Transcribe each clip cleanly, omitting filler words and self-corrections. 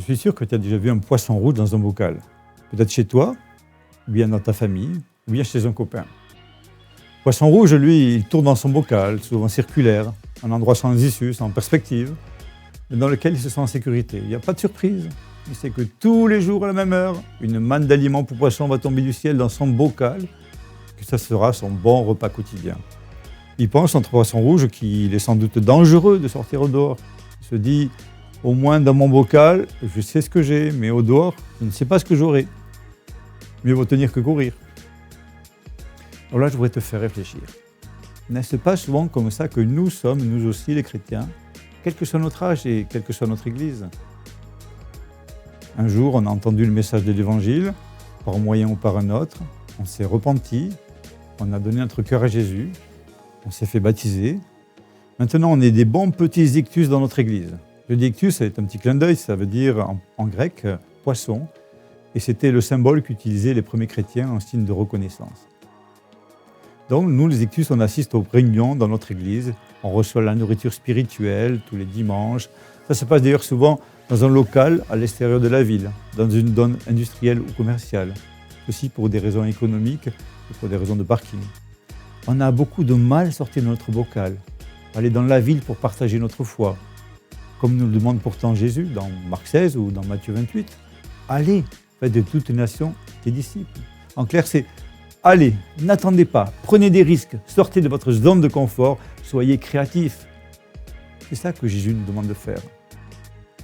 suis sûr que tu as déjà vu un poisson rouge dans un bocal. Peut-être chez toi, ou bien dans ta famille, ou bien chez un copain. Le poisson rouge, lui, il tourne dans son bocal, souvent circulaire, un endroit sans issue, sans perspective, mais dans lequel il se sent en sécurité. Il n'y a pas de surprise. Il sait que tous les jours à la même heure, une manne d'aliments pour poissons va tomber du ciel dans son bocal, que ça sera son bon repas quotidien. Il pense, entre poisson rouge, qu'il est sans doute dangereux de sortir au dehors. Il se dit, au moins dans mon bocal, je sais ce que j'ai, mais au dehors, je ne sais pas ce que j'aurai. Mieux vaut tenir que courir. Alors là, je voudrais te faire réfléchir. N'est-ce pas souvent comme ça que nous sommes, nous aussi les chrétiens, quel que soit notre âge et quelle que soit notre église? Un jour, on a entendu le message de l'évangile, par un moyen ou par un autre, on s'est repenti, on a donné notre cœur à Jésus, on s'est fait baptiser. Maintenant, on est des bons petits ictus dans notre église. Le dit ictus, c'est un petit clin d'œil, ça veut dire en grec poisson, et c'était le symbole qu'utilisaient les premiers chrétiens en signe de reconnaissance. Donc, nous, les ictus, on assiste aux réunions dans notre église, on reçoit la nourriture spirituelle tous les dimanches. Ça se passe d'ailleurs souvent dans un local à l'extérieur de la ville, dans une zone industrielle ou commerciale, aussi pour des raisons économiques et pour des raisons de parking. On a beaucoup de mal à sortir de notre bocal, aller dans la ville pour partager notre foi, comme nous le demande pourtant Jésus dans Marc 16 ou dans Matthieu 28. Allez, faites de toutes les nations des disciples. En clair, c'est allez, n'attendez pas, prenez des risques, sortez de votre zone de confort, soyez créatifs. C'est ça que Jésus nous demande de faire.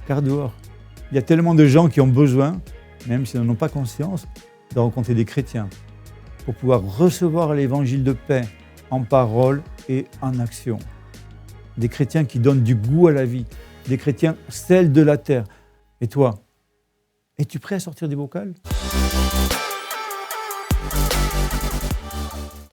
Car dehors, il y a tellement de gens qui ont besoin, même s'ils n'en ont pas conscience, de rencontrer des chrétiens pour pouvoir recevoir l'évangile de paix en parole et en action. Des chrétiens qui donnent du goût à la vie, des chrétiens sel de la terre. Et toi, es-tu prêt à sortir du bocal ?